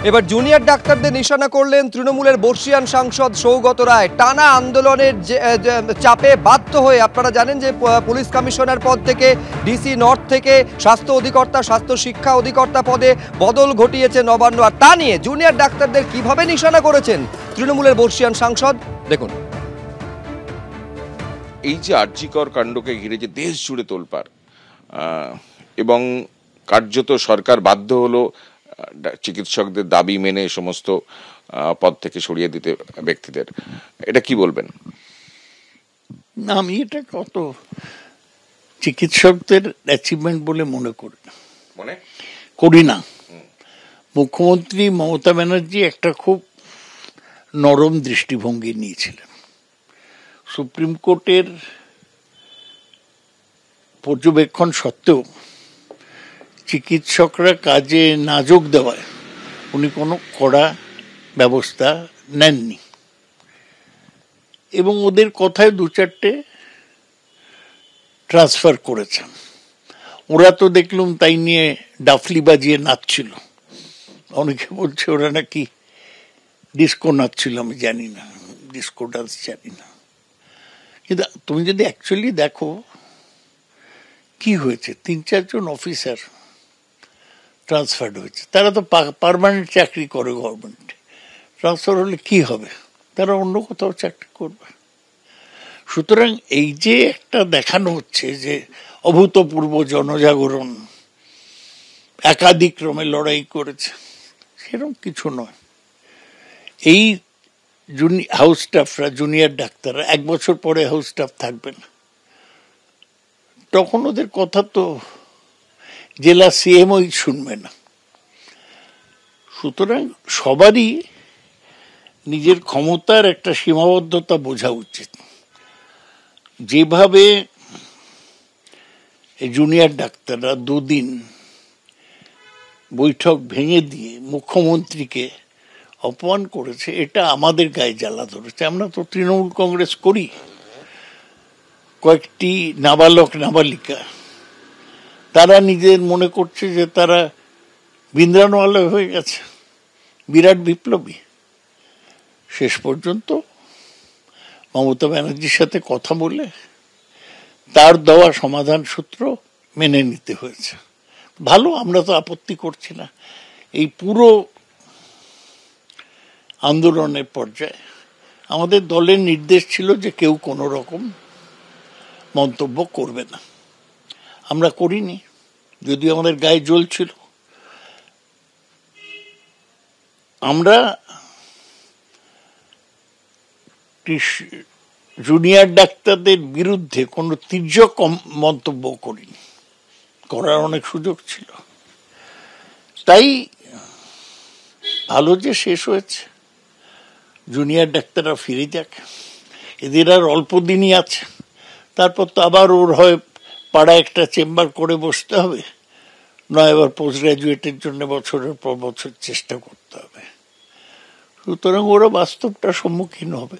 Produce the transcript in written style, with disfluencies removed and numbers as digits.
এবার জুনিয়র ডাক্তারদের নিশানা করলেন তৃণমূলের বর্ষিয়ান সাংসদ সৌগত রায়। টানা আন্দোলনের চাপে বাধ্য হয়ে আপনারা জানেন যে পুলিশ কমিশনার পদ থেকে ডিসি নর্থ থেকে স্বাস্থ্য অধিকর্তা, স্বাস্থ্য শিক্ষা অধিকর্তা পদে বদল ঘটিয়েছে নবান্ন। আর তা নিয়ে জুনিয়র ডাক্তারদের কিভাবে নিশানা করেছেন তৃণমূলের বর্ষিয়ান সাংসদ দেখুন। এই যে আরজিকর কাণ্ডকে ঘিরে যে দেশ জুড়ে তোলপাড় এবং কার্যত সরকার বাধ্য হলো চিকিৎসকদের দাবি মেনে সমস্ত পদ থেকে সরিয়ে দিতে ব্যক্তিদের, এটা কি বলবেন? না, আমি এটা কত চিকিৎসকদের অ্যাচিভমেন্ট বলে মনে করি না। মুখ্যমন্ত্রী মমতা ব্যানার্জি একটা খুব নরম দৃষ্টিভঙ্গি নিয়েছিলেন। সুপ্রিম কোর্টের পর্যবেক্ষণ সত্ত্বেও চিকিৎসকরা কাজে না যোগ দেওয়ায় উনি কোনো কড়া ব্যবস্থা নেননি এবং ওদের কথায় দু চারটে ট্রান্সফার করেছেন। ওরা তো দেখলুম তাই নিয়ে ডাফলি বাজিয়ে নাচছিল। অনেকে বলছে ওরা নাকি ডিস্কো নাচছিল, আমি জানি না, ডিস্কো ডান্স জানি না। কিন্তু তুমি যদি অ্যাকচুয়ালি দেখো কি হয়েছে, 3-4 জন অফিসার ট্রান্সফার্ড হয়েছে। তারা তো পার্মানেন্ট চাকরি করে গভর্নমেন্টে, ট্রান্সফার হলে কি হবে? তারা অন্য কোথাও চাকরি করবে। সুতরাং এই যে একটা দেখানো হচ্ছে যে অভূতপূর্ব জনজাগরণ, একাধিক ক্রমে লড়াই করেছে, সেরকম কিছু নয়। এই হাউস স্টাফরা, জুনিয়র ডাক্তাররা 1 বছর পরে হাউস স্টাফ থাকবে না, তখন ওদের কথা তো জেলা সিএমওই শুনবে না। সুতরাং সবারই নিজের ক্ষমতার একটা সীমাবদ্ধতা বোঝা উচিত। যেভাবে জুনিয়র ডাক্তাররা 2 দিন বৈঠক ভেঙে দিয়ে মুখ্যমন্ত্রীকে অপমান করেছে, এটা আমাদের গায়ে জ্বালা ধরেছে। আমরা তো তৃণমূল কংগ্রেস করি। কয়েকটি নাবালক নাবালিকা তারা নিজের মনে করছে যে তারা বিন্দ্রানওয়ালা হয়ে গেছে, বিরাট বিপ্লবী। শেষ পর্যন্ত মমতা ব্যানার্জির সাথে কথা বলে তার দেওয়া সমাধান সূত্র মেনে নিতে হয়েছে। ভালো, আমরা তো আপত্তি করছি না। এই পুরো আন্দোলনের পর্যায়ে আমাদের দলের নির্দেশ ছিল যে কেউ কোনো রকম মন্তব্য করবে না। আমরা করিনি, যদিও আমাদের গায়ে জ্বলছিল। আমরা জুনিয়র ডাক্তারদের বিরুদ্ধে কোনো তীর্যক মন্তব্য করিনি, করার অনেক সুযোগ ছিল। তাই ভালো যে শেষ হয়েছে, জুনিয়র ডাক্তাররা ফিরে যাক। এদের আর অল্প দিনই আছে, তারপর তো আবার ওর হয় পাড়ায় একটা চেম্বার করে বসতে হবে, নয় আবার পোস্ট গ্রাজুয়েটের জন্য বছরের পর বছর চেষ্টা করতে হবে। সুতরাং ওরা বাস্তবটার সম্মুখীন হবে।